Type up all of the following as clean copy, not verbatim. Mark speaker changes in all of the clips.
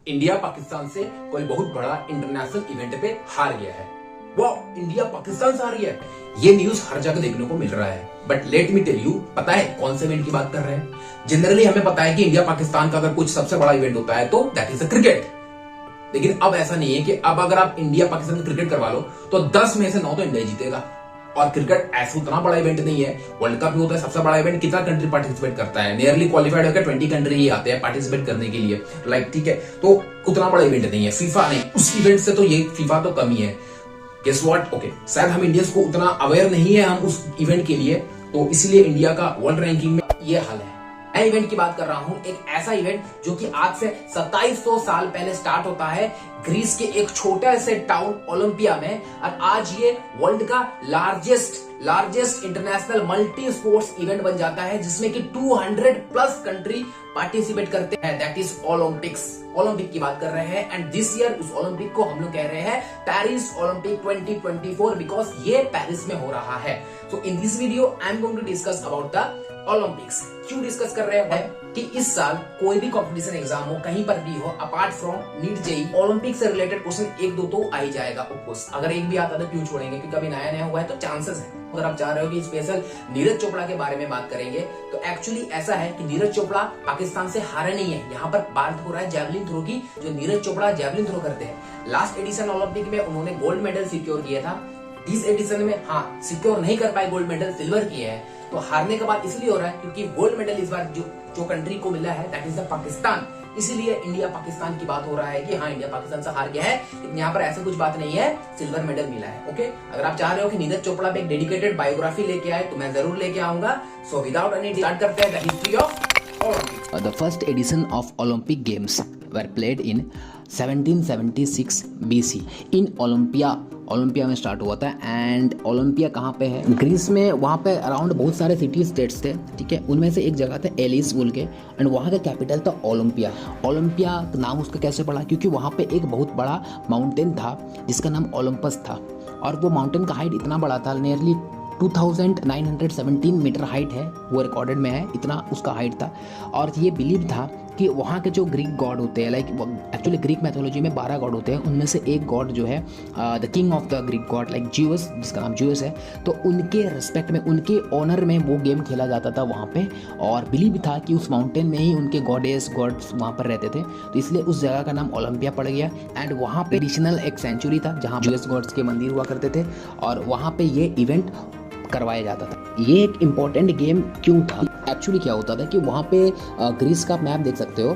Speaker 1: India Pakistan से कोई बहुत बड़ा इंटरनेशनल इवेंट पे हार गया है। वाह, इंडिया पाकिस्तान से हार गया है। ये न्यूज हर जगह देखने को मिल रहा है। But let me tell you, पता है कौन से इवेंट की बात कर रहे हैं? जनरली हमें पता है कि इंडिया पाकिस्तान का अगर कुछ सबसे बड़ा इवेंट होता है तो दैट इज अ क्रिकेट। लेकिन अब ऐसा नहीं है कि अब अगर आप इंडिया पाकिस्तान का क्रिकेट करवा लो तो 10 में से 9 तो इंडिया जीतेगा। और क्रिकेट ऐसा उतना बड़ा इवेंट नहीं है। वर्ल्ड कप भी होता है सबसे बड़ा इवेंट, कितना कंट्री पार्टिसिपेट करता है? नियरली क्वालिफाइड होकर 20 कंट्री ही आते हैं पार्टिसिपेट करने के लिए। लाइक ठीक है, तो उतना बड़ा इवेंट नहीं है। फीफा नहीं, उस इवेंट से तो ये फीफा तो कम ही है। गेस व्हाट, ओके, शायद हम इंडियंस को उतना अवेयर नहीं है हम उस इवेंट के लिए, तो इसलिए इंडिया का वर्ल्ड रैंकिंग में ये हाल है। मैं इवेंट की बात कर रहा हूं, एक ऐसा इवेंट जो कि आज से 2700 साल पहले स्टार्ट होता है ग्रीस के एक छोटे से टाउन ओलंपिया में, और आज ये वर्ल्ड का largest international multi sports event बन जाता है, जिसमें कि 200 प्लस कंट्री पार्टिसिपेट करते हैं। दैट इज ओलंपिक की बात कर रहे हैं। एंड दिस ईयर उस ओलंपिक को हम लोग कह रहे हैं पेरिस ओलंपिक 2024, बिकॉज ये पेरिस में हो रहा है। So in this video I am going to discuss about the Olympics. क्यों डिस्कस कर रहे हैं कि इस साल कोई भी कंपटीशन एग्जाम हो, कहीं पर भी हो, apart from NEET JEE, Olympic से रिलेटेड क्वेश्चन 1-2 तो आ ही जाएगा। ऑफकोर्स अगर एक भी आता तो क्यों छोड़ेंगे, क्योंकि अभी नया हुआ है तो चांसेस है। अगर आप चाह रहे हो कि स्पेशल नीरज चोपड़ा के बारे में बात करेंगे, तो एक्चुअली ऐसा है कि नीरज चोपड़ा पाकिस्तान से हारे नहीं है। यहाँ पर बात हो रहा है जैवलिन थ्रो की, जो नीरज चोपड़ा जैवलिन थ्रो करते हैं। लास्ट एडिशन ओलंपिक में उन्होंने गोल्ड मेडल सिक्योर किया था। इस एडिशन में हाँ सिक्योर नहीं कर पाए गोल्ड मेडल, सिल्वर किए हैं। तो हारने का बात इसलिए हो रहा है क्योंकि गोल्ड मेडल इस बार जो कंट्री को मिला है दैट इज द पाकिस्तान। इसीलिए इंडिया पाकिस्तान की बात हो रहा है कि हाँ इंडिया पाकिस्तान से हार गया है, लेकिन यहाँ पर ऐसा कुछ बात नहीं है, सिल्वर मेडल मिला है। ओके, अगर आप चाह रहे हो कि नीरज चोपड़ा पे एक डेडिकेटेड बायोग्राफी लेके आए तो मैं जरूर लेके आऊंगा। सो विदाउट एनी स्टार्ट करते हैं the history of Olympic.
Speaker 2: The first edition of Olympic Games were played in 1776 BC in Olympia में स्टार्ट हुआ था। एंड ओलंपिया कहाँ पे है? ग्रीस में। वहाँ पे अराउंड बहुत सारे सिटी स्टेट्स थे, ठीक है। उनमें से एक जगह था एलिस बोल के, एंड वहाँ का कैपिटल था ओलंपिया नाम उसका कैसे पड़ा? क्योंकि वहाँ पे एक बहुत बड़ा माउंटेन था जिसका नाम ओलंपस था, और वो माउंटेन का हाइट इतना बड़ा था, नियरली 2917 मीटर हाइट है, वो रिकॉर्डेड में है, इतना उसका हाइट था। और ये बिलीव था कि वहाँ के जो ग्रीक गॉड होते हैं, लाइक एक्चुअली ग्रीक मैथोलॉजी में 12 गॉड होते हैं, उनमें से एक गॉड जो है the king of the Greek God like juice, जिसका नाम ज्यूस है, तो उनके रिस्पेक्ट में, उनके ऑनर में वो गेम खेला जाता था वहाँ पे। और बिलीव था कि उस माउंटेन में ही उनके गॉड्स वहाँ पर रहते थे, तो इसलिए उस जगह का नाम ओलंपिया पड़ गया। एंड वहाँ पे एडिशनल एक सेंचुरी था जहाँ ज्यूस गॉड्स के मंदिर हुआ करते थे, और वहाँ पे ये इवेंट करवाया जाता था। ये एक इम्पॉर्टेंट गेम क्यों था? एक्चुअली क्या होता था कि वहाँ पे ग्रीस का मैप देख सकते हो,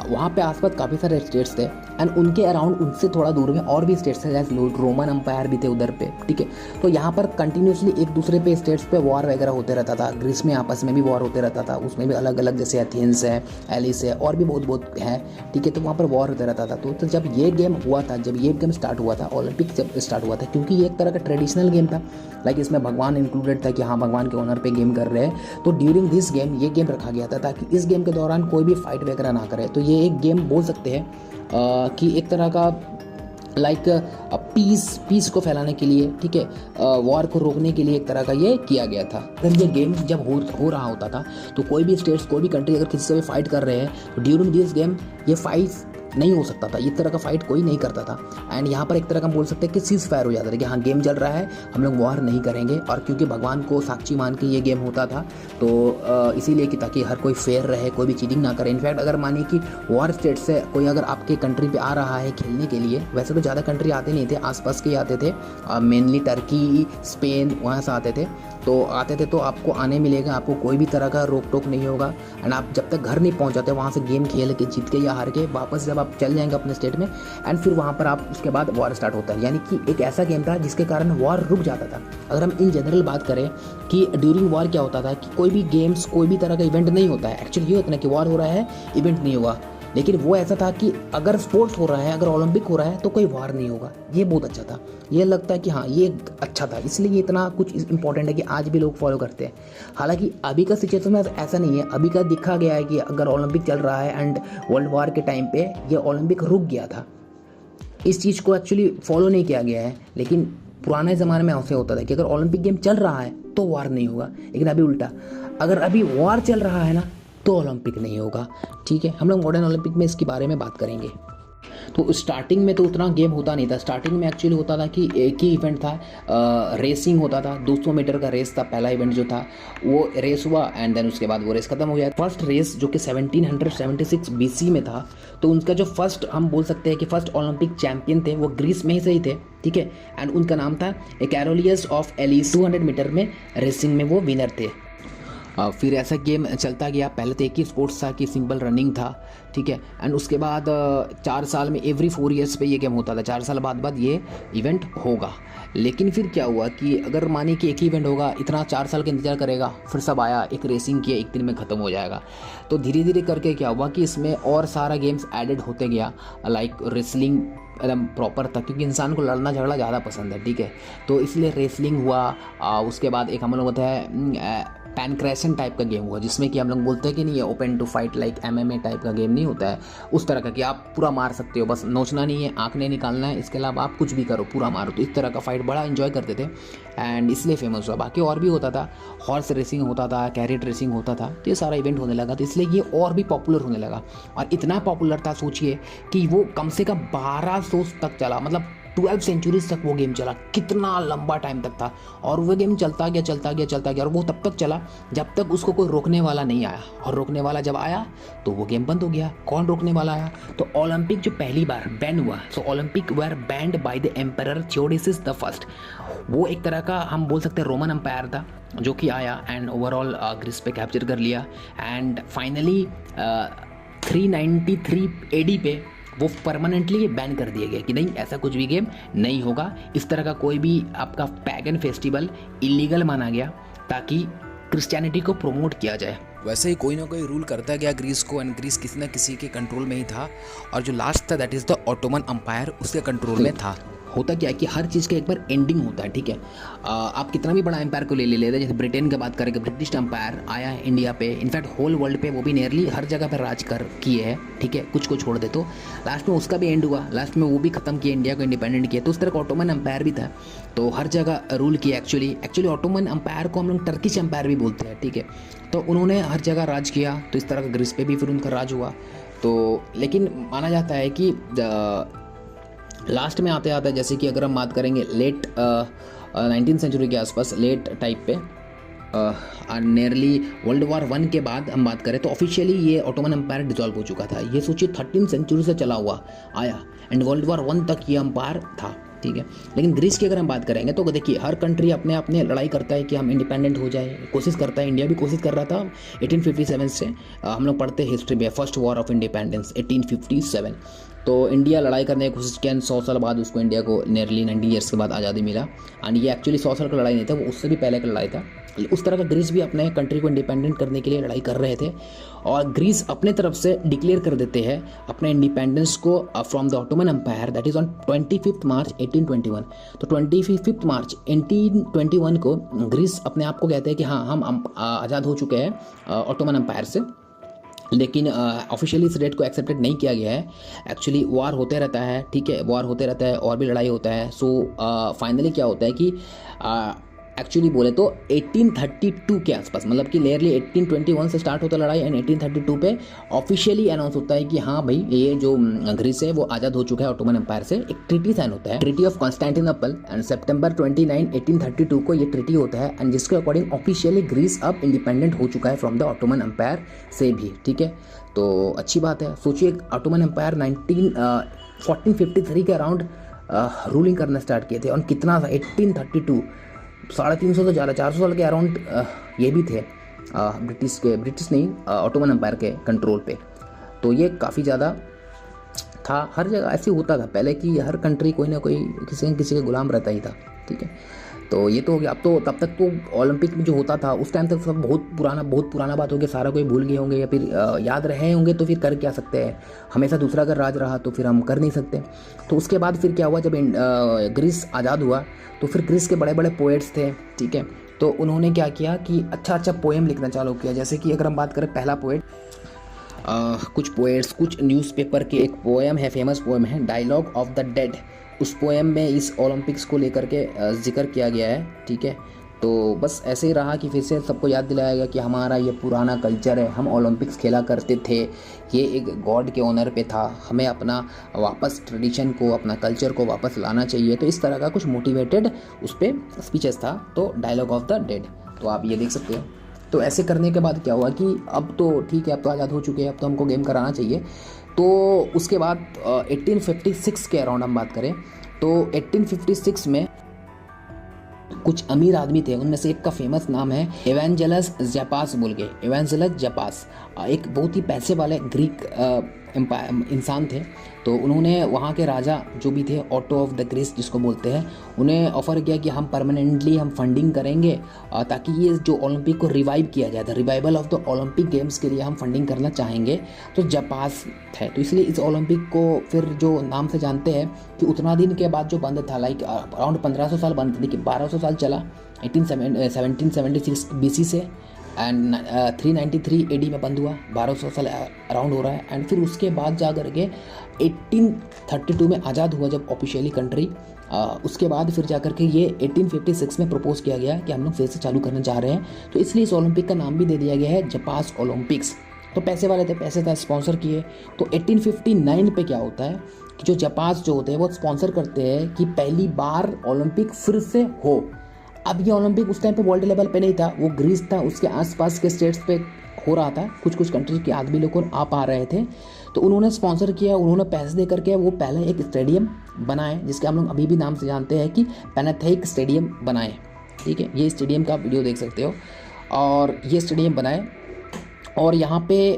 Speaker 2: वहाँ पे आसपास काफ़ी सारे स्टेट्स थे, एंड उनके अराउंड, उनसे थोड़ा दूर में और भी स्टेट्स थे, जैसे रोमन एम्पायर भी थे उधर पे, ठीक है। तो यहाँ पर कंटिन्यूसली एक दूसरे पे स्टेट्स पे वॉर वगैरह होते रहता था। ग्रीस में आपस में भी वॉर होते रहता था, उसमें भी अलग अलग, जैसे एथेंस है, एलिस है, और भी बहुत है, ठीक है। तो वहाँ पर वॉर होता रहता था। तो जब ये गेम हुआ था, जब ये गेम स्टार्ट हुआ था, ओलंपिक जब स्टार्ट हुआ था, क्योंकि ये एक तरह का ट्रेडिशनल गेम था, लाइक इसमें भगवान इंक्लूडेड था कि हाँ भगवान के ऑनर पे गेम कर रहे हैं, तो ड्यूरिंग दिस गेम ये गेम रखा गया था ताकि इस गेम के दौरान कोई भी फाइट वगैरह ना करे। तो ये एक गेम बोल सकते हैं कि एक तरह का लाइक पीस को फैलाने के लिए, ठीक है, वॉर को रोकने के लिए एक तरह का ये किया गया था। अगर ये गेम जब हो रहा होता था तो कोई भी स्टेट्स, कोई भी कंट्री अगर किसी से भी फाइट कर रहे हैं तो ड्यूरिंग दिस गेम ये फाइट नहीं हो सकता था, इस तरह का फाइट कोई नहीं करता था। एंड यहाँ पर एक तरह का बोल सकते हैं कि सीज फायर हो जाता था कि हाँ गेम चल रहा है, हम लोग वॉर नहीं करेंगे। और क्योंकि भगवान को साक्षी मान के ये गेम होता था, तो इसीलिए कि ताकि हर कोई फेयर रहे, कोई भी चीटिंग ना करे। इनफैक्ट अगर मानिए कि वॉर स्टेट से कोई अगर आपके कंट्री पे आ रहा है खेलने के लिए, वैसे तो ज़्यादा कंट्री आते नहीं थे, आसपास के आते थे, मेनली टर्की, स्पेन, वहाँ से आते थे, तो आपको आने मिलेगा, आपको कोई भी तरह का रोक टोक नहीं होगा। एंड आप जब तक घर नहीं पहुँच जाते वहाँ से गेम खेल के, जीत के या हार के, वापस जब आप चल जाएंगे अपने स्टेट में, एंड फिर वहाँ पर आप उसके बाद वॉर स्टार्ट होता है। यानी कि एक ऐसा गेम था जिसके कारण वॉर रुक जाता था। अगर हम इन जनरल बात करें कि ड्यूरिंग वॉर क्या होता था कि कोई भी गेम्स, कोई भी तरह का इवेंट नहीं होता है। एक्चुअली ये होता है कि वॉर हो रहा है, इवेंट नहीं होगा, लेकिन वो ऐसा था कि अगर स्पोर्ट्स हो रहा है, अगर ओलंपिक हो रहा है तो कोई वॉर नहीं होगा। ये बहुत अच्छा था, ये लगता है कि हाँ ये अच्छा था, इसलिए ये इतना कुछ इंपॉर्टेंट है कि आज भी लोग फॉलो करते हैं। हालांकि अभी का सिचुएशन में ऐसा नहीं है। अभी का दिखा गया है कि अगर ओलंपिक चल रहा है एंड वर्ल्ड वॉर के टाइम पे ये ओलंपिक रुक गया था, इस चीज़ को एक्चुअली फॉलो नहीं किया गया है। लेकिन पुराने ज़माने में ऐसे होता था कि अगर ओलंपिक गेम चल रहा है तो वॉर नहीं होगा, लेकिन अभी उल्टा, अगर अभी वॉर चल रहा है ना तो ओलंपिक नहीं होगा, ठीक है। हम लोग मॉडर्न ओलंपिक में इसके बारे में बात करेंगे। तो स्टार्टिंग में तो उतना गेम होता नहीं था। स्टार्टिंग में एक्चुअली होता था कि एक ही इवेंट था, रेसिंग होता था, 200 मीटर का रेस था। पहला इवेंट जो था वो रेस हुआ एंड देन उसके बाद वो रेस खत्म हो गया। फर्स्ट रेस जो कि 1776 BC में था, तो उनका जो फर्स्ट, हम बोल सकते हैं कि फर्स्ट ओलंपिक चैंपियन थे वो ग्रीस में ही से ही थे, ठीक है। एंड उनका नाम था कैरोलियस ऑफ एलिस। 200 मीटर में रेसिंग में वो विनर थे। फिर ऐसा गेम चलता गया। पहले तो एक ही स्पोर्ट्स था कि सिंपल रनिंग था, ठीक है। एंड उसके बाद 4 साल में एवरी 4 ईयर्स पे ये गेम होता था। 4 साल बाद ये इवेंट होगा। लेकिन फिर क्या हुआ कि अगर मानिए कि एक ही इवेंट होगा, इतना 4 साल का इंतजार करेगा, फिर सब आया, एक रेसिंग किया, एक दिन में ख़त्म हो जाएगा। तो धीरे धीरे करके क्या हुआ कि इसमें और सारा गेम्स एडेड होते गया, लाइक रेसलिंग एकदम प्रॉपर था, क्योंकि इंसान को लड़ना झगड़ा ज़्यादा पसंद है, ठीक है। तो इसलिए रेसलिंग हुआ। उसके बाद एक हम लोग होता है पैनक्रेशन टाइप का गेम हुआ, जिसमें कि हम लोग बोलते हैं कि नहीं, ये open to fight like MMA type का गेम नहीं होता है, उस तरह का कि आप पूरा मार सकते हो, बस नोचना नहीं है, आँख नहीं निकालना है, इसके अलावा आप कुछ भी करो, पूरा मारो। तो इस तरह का फाइट बड़ा एंजॉय करते थे एंड इसलिए फेमस हुआ। बाकी और भी होता था, हॉर्स रेसिंग होता था, कैरेट रेसिंग होता था, तो ये सारा इवेंट होने लगा, तो इसलिए ये और भी पॉपुलर होने लगा। और इतना पॉपुलर था, सोचिए कि वो कम से कम 1200 तक चला, मतलब 12 सेंचुरीज तक वो गेम चला। कितना लंबा टाइम तक था। और वो गेम चलता गया और वो तब तक चला जब तक उसको कोई रोकने वाला नहीं आया। और रोकने वाला जब आया तो वो गेम बंद हो गया। कौन रोकने वाला आया? तो ओलंपिक जो पहली बार बैन हुआ, so Olympic were banned by the emperor Theodosius the first. वो एक तरह का हम बोल सकते हैं रोमन एम्पायर था, जो कि आया एंड ओवरऑल ग्रीस पे कैप्चर कर लिया। एंड फाइनली 393 AD पे वो परमानेंटली बैन कर दिया गया कि नहीं, ऐसा कुछ भी गेम नहीं होगा। इस तरह का कोई भी आपका पैगन फेस्टिवल इलीगल माना गया, ताकि क्रिश्चियनिटी को प्रमोट किया जाए।
Speaker 3: वैसे ही कोई ना कोई रूल करता गया ग्रीस को, एंड ग्रीस किसी न किसी के कंट्रोल में ही था। और जो लास्ट था that is the Ottoman empire, उसके कंट्रोल में था।
Speaker 2: होता क्या है कि हर चीज़ का एक बार एंडिंग होता है, ठीक है। आप कितना भी बड़ा एम्पायर को ले लेते हैं, जैसे ब्रिटेन की बात करें, ब्रिटिश एम्पायर आया है इंडिया पे, इनफैक्ट होल वर्ल्ड पे वो भी नियरली हर जगह पे राज कर किए हैं, ठीक है। कुछ को छोड़ दे तो लास्ट में उसका भी एंड हुआ, लास्ट में वो भी ख़त्म किया, इंडिया को इंडिपेंडेंट किया। तो उस तरह का ऑटोमन एम्पायर भी था, तो हर जगह रूल किया। एक्चुअली ऑटोमन एम्पायर को हम लोग टर्किश एम्पायर भी बोलते हैं, ठीक है। तो उन्होंने हर जगह राज किया, तो इस तरह का ग्रीस पे भी फिर उनका राज हुआ। तो लेकिन माना जाता है कि लास्ट में आते आते, जैसे कि अगर हम बात करेंगे लेट 19th सेंचुरी के आसपास, लेट टाइप पे, नियरली वर्ल्ड वॉर 1 के बाद हम बात करें, तो ऑफिशियली ये ऑटोमन एम्पायर डिसॉल्व हो चुका था। ये सोचिए 13th सेंचुरी से चला हुआ आया एंड वर्ल्ड वॉर 1 तक ये एम्पायर था, ठीक है। लेकिन ग्रीस की अगर हम बात करेंगे तो देखिए, हर कंट्री अपने अपने लड़ाई करता है कि हम इंडिपेंडेंट हो जाए, कोशिश करता है। इंडिया भी कोशिश कर रहा था 1857 से। हम लोग पढ़ते हैं हिस्ट्री में, फर्स्ट वॉर ऑफ इंडिपेंडेंस 1857। तो इंडिया लड़ाई करने की कोशिश किया, 100 साल बाद उसको, इंडिया को नियरली 90 ईयर्स के बाद आज़ादी मिला। एंड ये एक्चुअली 100 साल का लड़ाई नहीं था, वो उससे भी पहले का लड़ाई था। उस तरह का ग्रीस भी अपने कंट्री को इंडिपेंडेंट करने के लिए लड़ाई कर रहे थे। और ग्रीस अपने तरफ से डिक्लेयर कर देते हैं अपने इंडिपेंडेंस को from the Ottoman empire, that is on 25 March 1821। तो 25 मार्च 1821 को ग्रीस अपने आप को कहते हैं कि हाँ, हम आज़ाद हो चुके हैं ऑटोमन एम्पायर से। लेकिन ऑफिशियली इस डेट को एक्सेप्टेड नहीं किया गया है। एक्चुअली वॉर होते रहता है, ठीक है, वॉर होते रहता है और भी लड़ाई होता है। सो फाइनली क्या होता है कि एक्चुअली बोले तो 1832 के आसपास, मतलब कि नियरली 1821 से स्टार्ट होता है लड़ाई एंड 1832 पे ऑफिशियली अनाउंस होता है कि हाँ भाई, ये जो ग्रीस है वो आज़ाद हो चुका है ऑटोमन एम्पायर से। एक ट्रीटी साइन होता है, ट्रीटी ऑफ कॉन्स्टेंटिनोपल, एंड सितंबर 29, 1832 को ये ट्रीटी होता है एंड जिसके अकॉर्डिंग ऑफिशियली ग्रीस अब इंडिपेंडेंट हो चुका है फ्रॉम द ऑटोमन एम्पायर से भी, ठीक है। तो अच्छी बात है। सोचिए, ऑटोमन एम्पायर 1453 के अराउंड रूलिंग करना स्टार्ट किए थे, और कितना था 1832, 350 से ज़्यादा, 400 साल के अराउंड ये भी थे ब्रिटिश नहीं, ऑटोमन एम्पायर के कंट्रोल पे। तो ये काफ़ी ज़्यादा था। हर जगह ऐसे होता था पहले कि हर कंट्री कोई ना कोई किसी न किसी के गुलाम रहता ही था, ठीक है। तो ये तो हो गया। अब तो तब तक तो ओलंपिक में जो होता था उस टाइम तक सब बहुत पुराना बात हो गया, सारा कोई भूल गए होंगे या फिर याद रहे होंगे, तो फिर कर क्या सकते हैं। हमेशा दूसरा अगर राज रहा तो फिर हम कर नहीं सकते। तो उसके बाद फिर क्या हुआ, जब ग्रीस आज़ाद हुआ तो फिर ग्रीस के बड़े बड़े पोएट्स थे, ठीक है। तो उन्होंने क्या किया कि अच्छा पोएम लिखना चालू किया। जैसे कि अगर हम बात करें पहला पोएट, कुछ पोएट्स, कुछ न्यूज़पेपर के एक पोएम है, फेमस पोएम है डायलॉग ऑफ द डेड। उस पोएम में इस ओलंपिक्स को लेकर के जिक्र किया गया है, ठीक है। तो बस ऐसे ही रहा कि फिर से सबको याद दिलाया गया कि हमारा ये पुराना कल्चर है, हम ओलंपिक्स खेला करते थे, ये एक गॉड के ऑनर पे था, हमें अपना वापस ट्रेडिशन को, अपना कल्चर को वापस लाना चाहिए। तो इस तरह का कुछ मोटिवेटेड उस पर स्पीचेस था, तो डायलॉग ऑफ द डेड, तो आप ये देख सकते हो। तो ऐसे करने के बाद क्या हुआ कि अब तो ठीक है, अब तो आज़ाद हो चुके हैं, अब तो हमको गेम कराना चाहिए। तो उसके बाद 1856 के अराउंड हम बात करें तो 1856 में कुछ अमीर आदमी थे, उनमें से एक का फेमस नाम है एवेंजेलस जापास बोल के। एवेंजेलस जापास एक बहुत ही पैसे वाले ग्रीक इंसान थे। तो उन्होंने वहाँ के राजा जो भी थे, ऑटो ऑफ द ग्रीस जिसको बोलते हैं, उन्हें ऑफर किया कि हम परमानेंटली हम फंडिंग करेंगे ताकि ये जो ओलंपिक को रिवाइव किया जाए, the revival of the Olympic games के लिए हम फंडिंग करना चाहेंगे। तो जापास है, तो इसलिए इस ओलंपिक को फिर जो नाम से जानते हैं कि उतना दिन के बाद जो बंद था, लाइक अराउंड 1500 साल बंद था, देखिए 1200 साल चला 1776 BC से, एंड 393 AD में बंद हुआ, 1200 साल अराउंड हो रहा है। एंड फिर उसके बाद जा करके 1832 में आज़ाद हुआ जब ऑफिशियली कंट्री, उसके बाद फिर जा करके ये 1856 में प्रपोज किया गया कि हम लोग फिर से चालू करना चाह रहे हैं। तो इसलिए इस ओलंपिक का नाम भी दे दिया गया है जापास ओलंपिक्स। तो पैसे वाले थे, पैसे था, स्पॉन्सर किए। तो 1859 पे क्या होता है कि जो जापास जो होते हैं वो स्पॉन्सर करते हैं कि पहली बार ओलंपिक फिर से हो। अब ये ओलंपिक उस टाइम पे वर्ल्ड लेवल पे नहीं था, वो ग्रीस था, उसके आसपास के स्टेट्स पे हो रहा था, कुछ कुछ कंट्रीज के आदमी लोग आ पा रहे थे। तो उन्होंने स्पॉन्सर किया, उन्होंने पैसे दे करके वो पहले एक स्टेडियम बनाए, जिसके हम लोग अभी भी नाम से जानते हैं कि पैनाथेइक स्टेडियम बनाए। ठीक है, ये स्टेडियम का वीडियो देख सकते हो। और ये स्टेडियम बनाए और यहाँ पे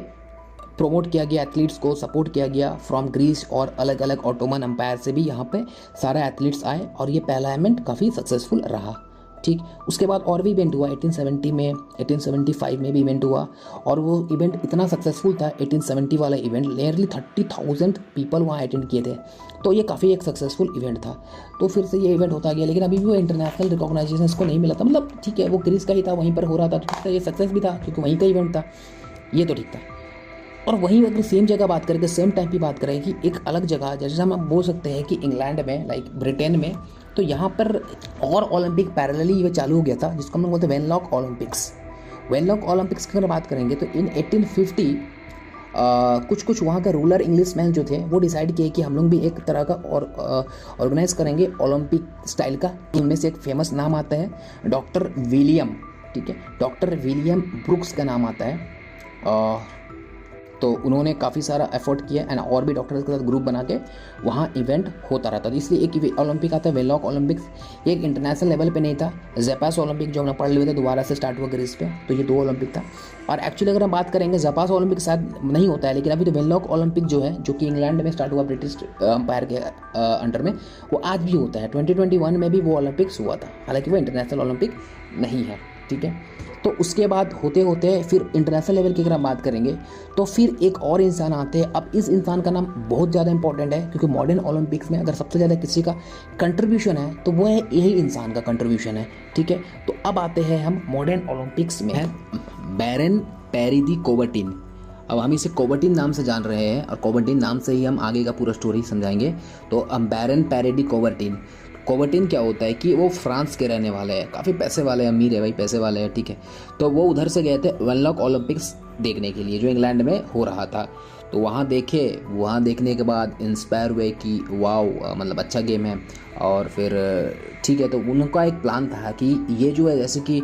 Speaker 2: प्रोमोट किया गया, एथलीट्स को सपोर्ट किया गया फ्रॉम ग्रीस, और अलग अलग ऑटोमन एम्पायर से भी यहाँ पे सारे एथलीट्स आए और ये पहला इवेंट काफ़ी सक्सेसफुल रहा। ठीक, उसके बाद और भी इवेंट हुआ 1870 में, 1875 में भी इवेंट हुआ, और वो इवेंट इतना सक्सेसफुल था 1870 वाला इवेंट, नियरली 30,000 पीपल वहाँ अटेंड किए थे। तो ये काफ़ी एक सक्सेसफुल इवेंट था। तो फिर से ये इवेंट होता गया, लेकिन अभी भी वो इंटरनेशनल रिकॉग्नाइजेशन इसको नहीं मिला था। मतलब ठीक है, वो ग्रीस का ही था, वहीं पर हो रहा था, तो ये सक्सेस भी था क्योंकि वहीं का इवेंट था, ये तो ठीक था। और वहीं अगर सेम जगह बात करें, सेम टाइम की बात करें कि एक अलग जगह, जैसे हम बोल सकते हैं कि इंग्लैंड में, लाइक ब्रिटेन में, तो यहाँ पर और ओलंपिक पैरेलली ये चालू हो गया था, जिसको हम लोग बोलते हैं वेनलॉक ओलंपिक्स। वेनलॉक ओलंपिक्स की अगर बात करेंगे तो इन 1850 कुछ वहाँ के रूलर इंग्लिश मैन जो थे वो डिसाइड किए कि हम लोग भी एक तरह का और ऑर्गेनाइज करेंगे ओलंपिक स्टाइल का। इनमें से एक फेमस नाम आता है डॉक्टर विलियम, ठीक है, डॉक्टर विलियम ब्रुक्स का नाम आता है। तो उन्होंने काफ़ी सारा एफर्ट किया एंड और भी डॉक्टर्स के साथ ग्रुप बना के वहाँ इवेंट होता रहता था। इसलिए एक ओलंपिक आता है वेनलॉक ओलंपिक्स, एक इंटरनेशनल लेवल पे नहीं था। जापास ओलंपिक जो हमने पढ़ लिए थे दोबारा से स्टार्ट हुआ ग्रीस पे, तो ये 2 ओलंपिक था। और एक्चुअली अगर हम बात करेंगे जापास ओलंपिक शायद नहीं होता है, लेकिन अभी तो वेनलॉक ओलंपिक जो है, जो कि इंग्लैंड में स्टार्ट हुआ ब्रिटिश अंपायर के अंडर में, वो आज भी होता है। 2021 में भी वो ओलंपिक्स हुआ था, हालांकि वो इंटरनेशनल ओलंपिक नहीं है। ठीक है, तो उसके बाद होते होते फिर इंटरनेशनल लेवल की अगर हम बात करेंगे तो फिर एक और इंसान आते हैं। अब इस इंसान का नाम बहुत ज़्यादा इंपॉर्टेंट है, क्योंकि मॉडर्न ओलंपिक्स में अगर सबसे ज़्यादा किसी का कंट्रीब्यूशन है तो वो है यही इंसान का कंट्रीब्यूशन है। ठीक है, तो अब आते हैं हम मॉडर्न ओलंपिक्स में, है बैरन पेरी दी कोबर्टिन। अब हम इसे कोबर्टिन नाम से जान रहे हैं और कोबर्टिन नाम से ही हम आगे का पूरा स्टोरी समझाएंगे। तो हम बैरन पेरी दी कोबर्टिन, कोबर्टिन क्या होता है कि वो फ्रांस के रहने वाले हैं, काफ़ी पैसे वाले, अमीर है भाई, पैसे वाले हैं। ठीक है, तो वो उधर से गए थे वेनलॉक ओलंपिक्स देखने के लिए जो इंग्लैंड में हो रहा था। तो वहाँ देखे, वहाँ देखने के बाद इंस्पायर हुए कि वाओ, मतलब अच्छा गेम है। और फिर ठीक है, तो उनका एक प्लान था कि ये जो है, जैसे कि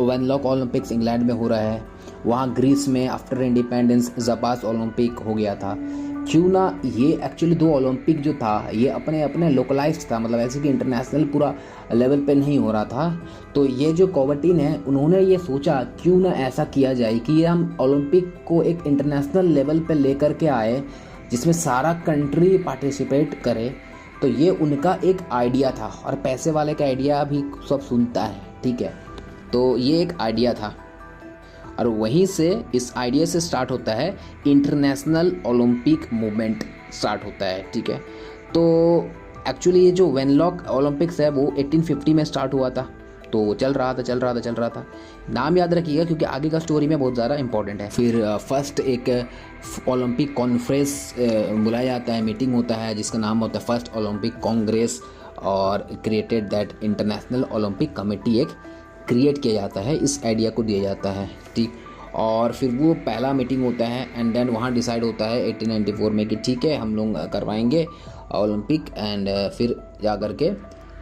Speaker 2: वेनलॉक ओलंपिक्स इंग्लैंड में हो रहा है, वहाँ ग्रीस में आफ्टर इंडिपेंडेंस जापास ओलंपिक हो गया था, क्यों ना ये एक्चुअली 2 ओलंपिक जो था ये अपने अपने लोकलाइज्ड था, मतलब ऐसे कि इंटरनेशनल पूरा लेवल पे नहीं हो रहा था। तो ये जो कोबर्टिन है, उन्होंने ये सोचा क्यों ना ऐसा किया जाए कि ये हम ओलंपिक को एक इंटरनेशनल लेवल पे लेकर के आए, जिसमें सारा कंट्री पार्टिसिपेट करे। तो ये उनका एक आइडिया था, और पैसे वाले का आइडिया भी सब सुनता है। ठीक है, तो ये एक आइडिया था, और वहीं से इस आइडिया से स्टार्ट होता है इंटरनेशनल ओलंपिक मूवमेंट स्टार्ट होता है। ठीक है, तो एक्चुअली ये जो वेनलॉक ओलंपिक्स है वो 1850 में स्टार्ट हुआ था। तो चल रहा था। नाम याद रखिएगा क्योंकि आगे का स्टोरी में बहुत ज़्यादा इंपॉर्टेंट है। फिर फर्स्ट एक ओलंपिक कॉन्फ्रेंस बुलाया जाता है, मीटिंग होता है, जिसका नाम होता है फर्स्ट ओलंपिक कांग्रेस, और created that international Olympic committee एक क्रिएट किया जाता है, इस आइडिया को दिया जाता है, ठीक। और फिर वो पहला मीटिंग होता है एंड देन वहाँ डिसाइड होता है 1894 में कि ठीक है हम लोग करवाएंगे ओलंपिक। एंड फिर जा कर के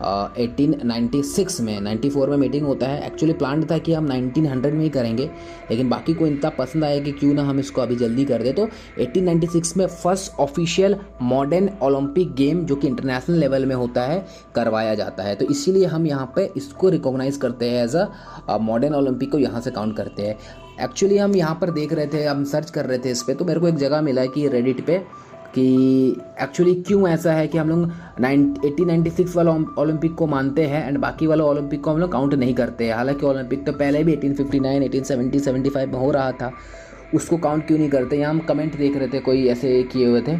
Speaker 2: 1896 में 94 में मीटिंग होता है। एक्चुअली प्लान था कि हम 1900 में ही करेंगे, लेकिन बाकी को इतना पसंद आया कि क्यों ना हम इसको अभी जल्दी कर दे। तो 1896 में first official modern Olympic game जो कि इंटरनेशनल लेवल में होता है करवाया जाता है। तो इसीलिए हम यहाँ पे इसको रिकॉग्नाइज करते हैं एज अ मॉडर्न ओलंपिक को यहाँ से काउंट करते हैं। एक्चुअली हम यहाँ पर देख रहे थे, हम सर्च कर रहे थे इस पर, तो मेरे को एक जगह मिला है कि रेडिट पे कि एक्चुअली क्यों ऐसा है कि हम लोग 1896 वाला ओलंपिक को मानते हैं एंड बाकी वाला ओलंपिक को हम लोग काउंट नहीं करते हैं। हालांकि ओलंपिक तो पहले भी 1859, 1870, 75 में हो रहा था, उसको काउंट क्यों नहीं करते। यहाँ हम कमेंट देख रहे थे, कोई ऐसे किए हुए थे,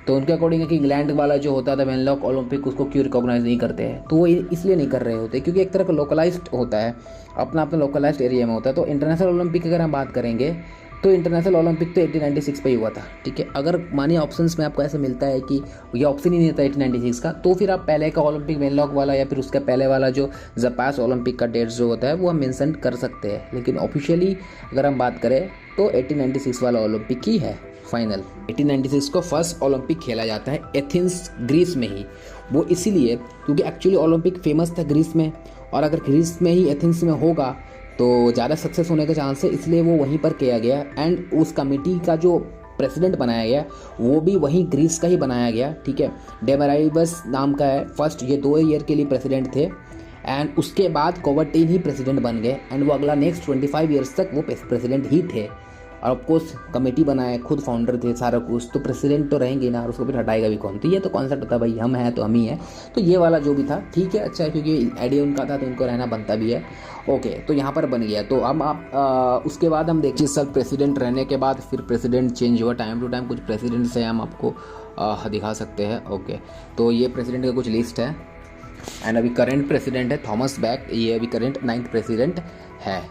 Speaker 2: तो उनके अकॉर्डिंग है कि इंग्लैंड वाला जो होता था वेनलॉक ओलंपिक, उसको क्यों रिकॉग्नाइज नहीं करते हैं। तो वो इसलिए नहीं कर रहे होते क्योंकि एक तरह का लोकलाइज्ड होता है, अपना अपना लोकलाइज्ड एरिया में होता है। तो इंटरनेशनल ओलंपिक अगर हम बात करेंगे तो इंटरनेशनल ओलंपिक तो 1896 पे ही हुआ था, ठीक है। अगर मानिए ऑप्शंस में आपको ऐसा मिलता है कि ये ऑप्शन ही नहीं था 1896 का, तो फिर आप पहले का ओलंपिक वेनलॉक वाला या फिर उसका पहले वाला जो जपास ओलंपिक का डेट्स जो होता है वो हम मेंशन कर सकते हैं। लेकिन ऑफिशियली अगर हम बात करें तो 1896 वाला ओलंपिक ही है फाइनल। 1896 को फर्स्ट ओलंपिक खेला जाता है एथेंस ग्रीस में ही। वो इसीलिए क्योंकि एक्चुअली ओलंपिक फेमस था ग्रीस में, और अगर ग्रीस में ही एथेंस में होगा तो ज़्यादा सक्सेस होने का चांस है, इसलिए वो वहीं पर किया गया। एंड उस कमेटी का जो प्रेसिडेंट बनाया गया वो भी वहीं ग्रीस का ही बनाया गया, ठीक है। डेमराइबस नाम का है, फर्स्ट ये 2 ईयर के लिए प्रेसिडेंट थे एंड उसके बाद कोवर्टीन ही प्रेसिडेंट बन गए एंड वो अगला नेक्स्ट 25 ईयर्स तक वो प्रेसिडेंट ही थे। और ऑफकोर्स कमेटी बनाए, खुद फाउंडर थे, सारा कुछ, तो प्रेसिडेंट तो रहेंगे ना, और उसको फिर हटाएगा भी कौन। तो ये तो कॉन्सेप्ट था भाई, हम हैं तो हम ही हैं। तो ये वाला जो भी था ठीक है, अच्छा है, क्योंकि आइडिया उनका था तो उनको रहना बनता भी है। ओके, तो यहाँ पर बन गया। तो अब आप उसके बाद हम देखिए सब प्रेसिडेंट रहने के बाद फिर प्रेसिडेंट चेंज हुआ टाइम टू टाइम। कुछ प्रेसिडेंट्स हैं हम आपको दिखा सकते हैं। ओके, तो ये प्रेसिडेंट का कुछ लिस्ट है एंड अभी करंट प्रेसिडेंट है थॉमस बैक, ये अभी करंट 9th प्रेसिडेंट है।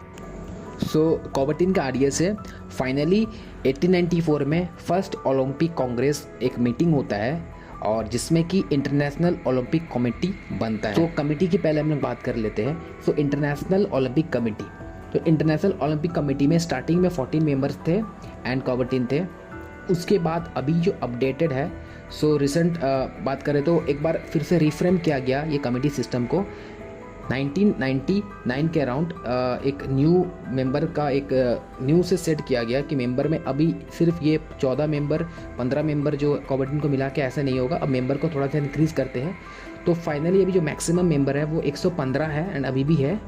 Speaker 2: सो कोवर्टीन का आइडिया से फाइनली 1894 में फर्स्ट ओलंपिक कांग्रेस एक मीटिंग होता है और जिसमें कि इंटरनेशनल ओलंपिक कमेटी बनता है। तो कमेटी की पहले हम लोग बात कर लेते हैं। तो इंटरनेशनल ओलंपिक कमेटी, तो इंटरनेशनल ओलंपिक कमेटी में स्टार्टिंग में 14 मेंबर्स थे एंड कोवर्टीन थे। उसके बाद अभी जो अपडेटेड है, सो रिसेंट बात करें तो एक बार फिर से रिफ्रेम किया गया ये कमेटी सिस्टम को 1999 के अराउंड। एक न्यू मेंबर का एक न्यू से सेट किया गया कि मेंबर में अभी सिर्फ ये 14 मेंबर 15 मेंबर जो कोवर्टीन को मिला के ऐसा नहीं होगा, अब मेंबर को थोड़ा सा इंक्रीज़ करते हैं। तो फाइनली अभी जो मैक्सिमम मेंबर है वो 115 है एंड अभी भी है।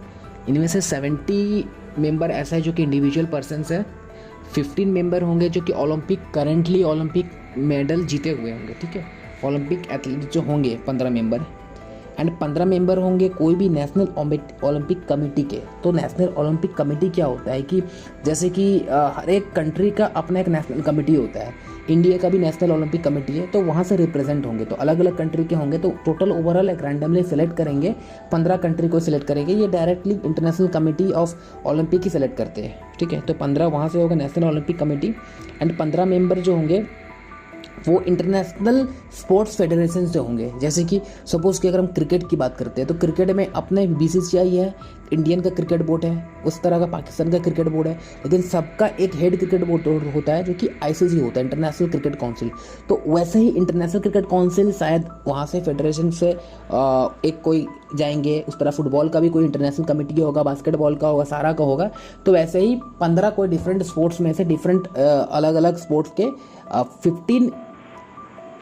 Speaker 2: इनमें से 70 मेंबर ऐसा है जो कि इंडिविजुअल पर्सनस है, 15 मेंबर होंगे जो कि करेंटली ओलंपिक मेडल जीते हुए होंगे, ठीक है। ओलंपिक एथलीट जो होंगे 15 मेंबर एंड 15 मेंबर होंगे कोई भी नेशनल ओलंपिक कमेटी के। तो नेशनल ओलंपिक कमेटी क्या होता है कि जैसे कि हर एक कंट्री का अपना एक नेशनल कमेटी होता है, इंडिया का भी नेशनल ओलंपिक कमेटी है, तो वहाँ से रिप्रेजेंट होंगे। तो अलग अलग कंट्री के होंगे, तो टोटल ओवरऑल एक रैंडमली सेलेक्ट करेंगे, 15 कंट्री को सिलेक्ट करेंगे। ये directly international committee of Olympic he select करते हैं, ठीक है। तो 15 वहाँ से होगा national Olympic committee and 15 member जो होंगे वो इंटरनेशनल स्पोर्ट्स फेडरेशन से होंगे। जैसे कि सपोज़ कि अगर हम क्रिकेट की बात करते हैं तो क्रिकेट में अपने BCCI है, इंडियन का क्रिकेट बोर्ड है, उस तरह का पाकिस्तान का क्रिकेट बोर्ड है, लेकिन सबका एक हेड क्रिकेट बोर्ड होता है जो कि ICC होता है, इंटरनेशनल क्रिकेट काउंसिल। तो वैसे ही इंटरनेशनल क्रिकेट काउंसिल शायद वहाँ से फेडरेशन से एक कोई जाएंगे, उस तरह फुटबॉल का भी कोई इंटरनेशनल कमेटी होगा, बास्केटबॉल का होगा, सारा का होगा। तो वैसे ही 15 कोई डिफरेंट स्पोर्ट्स में से डिफरेंट अलग अलग स्पोर्ट्स के 15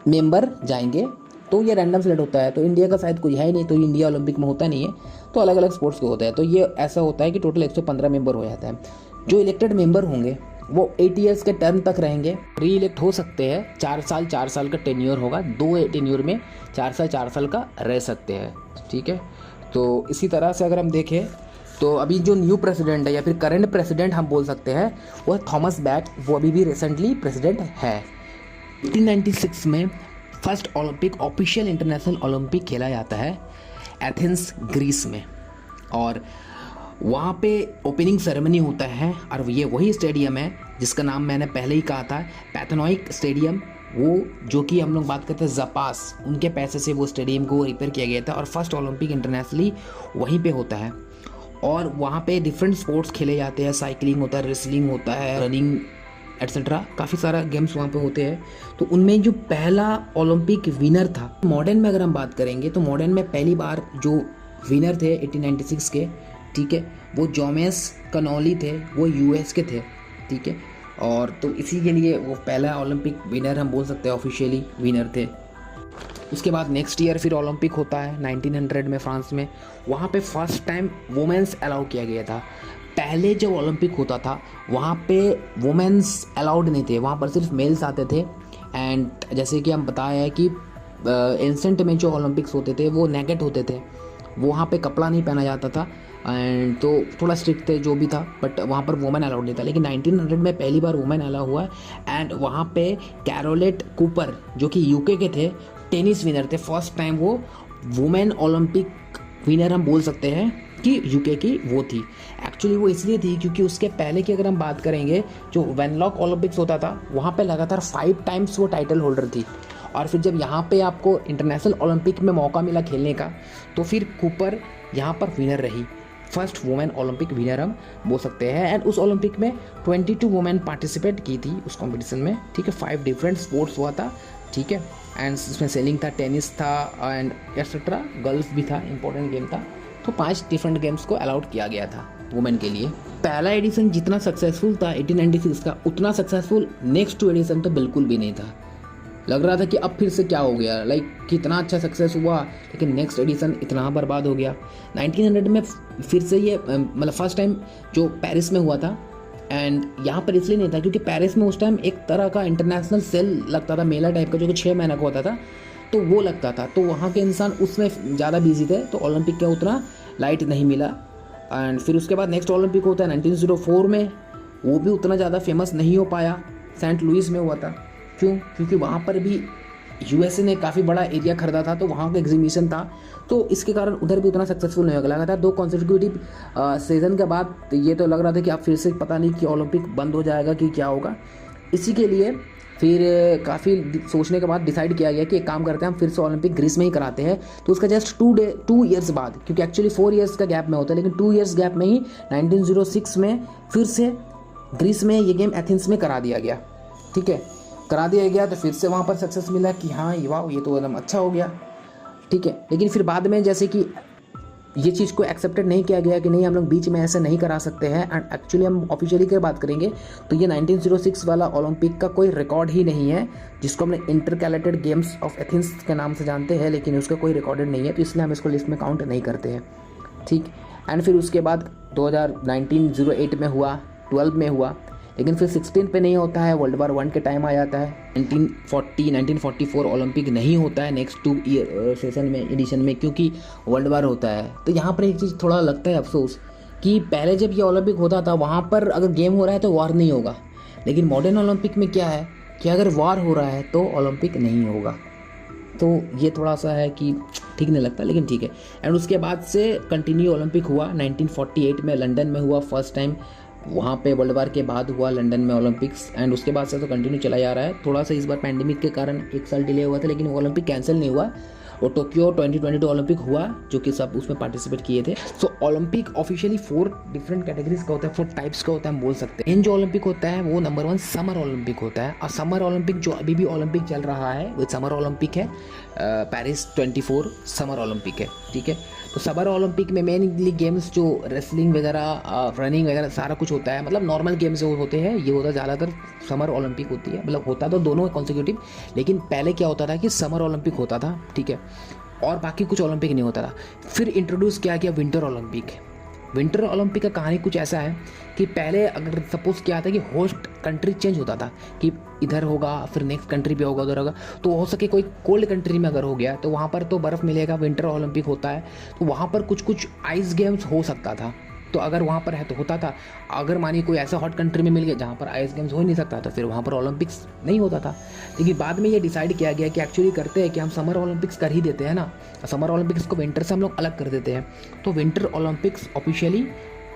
Speaker 2: मेंबर जाएंगे। तो ये रैंडम सेलेक्ट होता है। तो इंडिया का शायद कोई है ही नहीं, तो इंडिया ओलंपिक में होता नहीं है, तो अलग अलग स्पोर्ट्स को होता है। तो ये ऐसा होता है कि टोटल 115 मेंबर हो जाता है। जो इलेक्टेड मेंबर होंगे वो 8 ईयर्स के टर्म तक रहेंगे, री इलेक्ट हो सकते हैं। 4 साल का टेन्योर होगा, 2 टेन्योर में 4 साल का रह सकते हैं, ठीक है। तो इसी तरह से अगर हम देखें तो अभी जो न्यू प्रेसिडेंट है या फिर करंट प्रेसिडेंट हम बोल सकते हैं वो है थॉमस बैक, वो अभी भी रिसेंटली प्रेसिडेंट है। 1896 में first Olympic official international Olympic खेला जाता है एथेंस ग्रीस में, और वहाँ पे ओपनिंग सेरेमनी होता है। और ये वही स्टेडियम है जिसका नाम मैंने पहले ही कहा था, पैथेनॉइक स्टेडियम, वो जो कि हम लोग बात करते हैं जपास, उनके पैसे से वो स्टेडियम को रिपेयर किया गया था और फर्स्ट ओलंपिक इंटरनेशनली वहीं पे होता है। और वहाँ पे डिफरेंट स्पोर्ट्स खेले जाते हैं, साइकिलिंग होता है, रेसलिंग होता है, रनिंग एट्सेट्रा, काफ़ी सारा गेम्स वहाँ पे होते हैं। तो उनमें जो पहला ओलंपिक विनर था, मॉडर्न में अगर हम बात करेंगे तो मॉडर्न में पहली बार जो विनर थे 1896 के, ठीक है, वो जोमेस कनॉली थे, वो यूएस के थे, ठीक है। और तो इसी के लिए वो पहला ओलंपिक विनर हम बोल सकते हैं, ऑफिशियली विनर थे। उसके बाद नेक्स्ट ईयर फिर ओलंपिक होता है 1900 में फ्रांस में। वहाँ पे फर्स्ट टाइम वुमेंस अलाउ किया गया था। पहले जब ओलंपिक होता था वहाँ पे वुमेंस अलाउड नहीं थे, वहाँ पर सिर्फ मेल्स आते थे। एंड जैसे कि हम बताया है कि एंसेंट में जो ओलंपिक्स होते थे वो नेकेड होते थे, वो वहाँ पे कपड़ा नहीं पहना जाता था। एंड तो थोड़ा स्ट्रिक्ट थे जो भी था, बट वहाँ पर वुमेन अलाउड नहीं था। लेकिन 1900 में पहली बार वुमेन अलाउ हुआ। एंड वहाँ पे कैरोलेट कूपर जो कि यूके के थे, टेनिस विनर थे, फर्स्ट टाइम वो वुमेन ओलंपिक विनर हम बोल सकते हैं कि यूके की वो थी। एक्चुअली वो इसलिए थी क्योंकि उसके पहले की अगर हम बात करेंगे, जो वेनलॉक ओलंपिक्स होता था वहाँ पे लगातार 5 टाइम्स वो टाइटल होल्डर थी। और फिर जब यहाँ पे आपको इंटरनेशनल ओलंपिक में मौका मिला खेलने का, तो फिर कूपर यहाँ पर विनर रही, फर्स्ट वुमेन ओलंपिक विनर हम बोल सकते हैं। एंड उस ओलंपिक में 22 वुमेन पार्टिसिपेट की थी उस कंपटीशन में, ठीक है। 5 डिफरेंट स्पोर्ट्स हुआ था, ठीक है। एंड इसमें सेलिंग था, टेनिस था एंड एक्सेट्रा, गोल्फ भी था, इंपॉर्टेंट गेम था। तो 5 डिफरेंट गेम्स को अलाउड किया गया था वुमेन के लिए। पहला एडिशन जितना सक्सेसफुल था 1896 का, उतना सक्सेसफुल नेक्स्ट 2 एडिशन तो बिल्कुल भी नहीं था। लग रहा था कि अब फिर से क्या हो गया, लाइक कितना अच्छा सक्सेस हुआ, लेकिन नेक्स्ट एडिशन इतना बर्बाद हो गया। 1900 में फिर से ये मतलब फर्स्ट टाइम जो पेरिस में हुआ था। एंड यहाँ पर इसलिए नहीं था क्योंकि पेरिस में उस टाइम एक तरह का इंटरनेशनल सेल लगता था, मेला टाइप का, जो कि 6 महीने का होता था, तो वो लगता था। तो वहाँ के इंसान उसमें ज़्यादा बिजी थे, तो ओलंपिक का उतना लाइट नहीं मिला। एंड फिर उसके बाद नेक्स्ट ओलंपिक होता है 1904 में, वो भी उतना ज़्यादा फेमस नहीं हो पाया, सेंट लुइस में हुआ था। क्यों? क्योंकि वहाँ पर भी यूएसए ने काफ़ी बड़ा एरिया खरीदा था, तो वहाँ का एग्जीबिशन था, तो इसके कारण उधर भी उतना सक्सेसफुल नहीं होगा। लगातार 2 कॉन्सिक्यूटिव सीजन के बाद ये तो लग रहा था कि अब फिर से पता नहीं कि ओलंपिक बंद हो जाएगा कि क्या होगा। इसी के लिए फिर काफ़ी सोचने के बाद डिसाइड किया गया कि एक काम करते हैं, हम फिर से ओलंपिक ग्रीस में ही कराते हैं। तो उसका जस्ट 2 ईयर्स बाद, क्योंकि एक्चुअली 4 ईयर्स का गैप में होता है, लेकिन 2 ईयर्स गैप में ही 1906 में फिर से ग्रीस में ये गेम एथेंस में करा दिया गया, ठीक है। करा दिया गया तो फिर से वहाँ पर सक्सेस मिला कि हाँ वाह ये तो एकदम अच्छा हो गया, ठीक है। लेकिन फिर बाद में जैसे कि ये चीज़ को एक्सेप्टेड नहीं किया गया कि नहीं, हम लोग बीच में ऐसे नहीं करा सकते हैं। एंड एक्चुअली हम ऑफिशियली की बात करेंगे तो ये 1906 वाला ओलंपिक का कोई रिकॉर्ड ही नहीं है, जिसको हमने इंटरकैलेटेड गेम्स ऑफ एथेंस के नाम से जानते हैं, लेकिन उसका कोई रिकॉर्डेड नहीं है, तो इसलिए हम इसको लिस्ट में काउंट नहीं करते हैं, ठीक। एंड फिर उसके बाद 1908 में हुआ, 12 में हुआ, लेकिन फिर 16 पे नहीं होता है, वर्ल्ड वार 1 के टाइम आ जाता है। 1944 ओलंपिक नहीं होता है नेक्स्ट 2 सेशन में, एडिशन में, क्योंकि वर्ल्ड वार होता है। तो यहाँ पर एक चीज़ थोड़ा लगता है अफसोस कि पहले जब ये ओलंपिक होता था वहाँ पर अगर गेम हो रहा है तो वार नहीं होगा, लेकिन मॉडर्न ओलंपिक में क्या है कि अगर वार हो रहा है तो ओलंपिक नहीं होगा। तो ये थोड़ा सा है कि ठीक नहीं लगता, लेकिन ठीक है। एंड उसके बाद से कंटिन्यू ओलंपिक हुआ 1948 में लंदन में हुआ फर्स्ट टाइम, वहाँ पे वर्ल्ड वार के बाद हुआ लंदन में ओलंपिक्स। एंड उसके बाद से तो कंटिन्यू चला जा रहा है। थोड़ा सा इस बार पैंडेमिक के कारण 1 साल डिले हुआ था, लेकिन वो ओलंपिक कैंसिल नहीं हुआ। और टोक्यो 2022 ओलंपिक हुआ जो कि सब उसमें पार्टिसिपेट किए थे। सो ओलंपिक ऑफिशियली 4 डिफरेंट कैटेगरीज का होता है, 4 टाइप्स का होता है हम बोल सकते हैं। इन जो ओलंपिक होता है वो नंबर 1 समर ओलंपिक होता है। और समर ओलंपिक जो अभी भी ओलंपिक चल रहा है वो समर ओलंपिक है, पेरिस 24 समर ओलंपिक है, ठीक है। तो समर ओलंपिक में मेनली गेम्स जो रेसलिंग वगैरह, रनिंग वगैरह सारा कुछ होता है, मतलब नॉर्मल गेम्स जो होते हैं ये होता है ज़्यादातर समर ओलंपिक होती है। मतलब होता तो दोनों कॉन्सिक्यूटिव, लेकिन पहले क्या होता था कि समर ओलंपिक होता था, ठीक है, और बाकी कुछ ओलंपिक नहीं होता था। फिर इंट्रोड्यूस किया गया विंटर ओलंपिक। विंटर ओलंपिक का कहानी कुछ ऐसा है कि पहले अगर सपोज क्या था कि होस्ट कंट्री चेंज होता था कि इधर होगा फिर नेक्स्ट कंट्री पे होगा, उधर होगा, तो हो सके कोई कोल्ड कंट्री में अगर हो गया तो वहाँ पर तो बर्फ़ मिलेगा, विंटर ओलंपिक होता है, तो वहाँ पर कुछ कुछ आइस गेम्स हो सकता था। तो अगर वहाँ पर है तो होता था। अगर मानिए कोई ऐसा हॉट कंट्री में मिल गया जहाँ पर आइस गेम्स हो ही नहीं सकता, तो फिर वहाँ पर ओलंपिक्स नहीं होता था। लेकिन बाद में ये डिसाइड किया गया कि एक्चुअली करते हैं कि हम समर ओलंपिक्स कर ही देते हैं ना, समर ओलंपिक्स को विंटर से हम लोग अलग कर देते हैं। तो विंटर ओलंपिक्स ऑफिशियली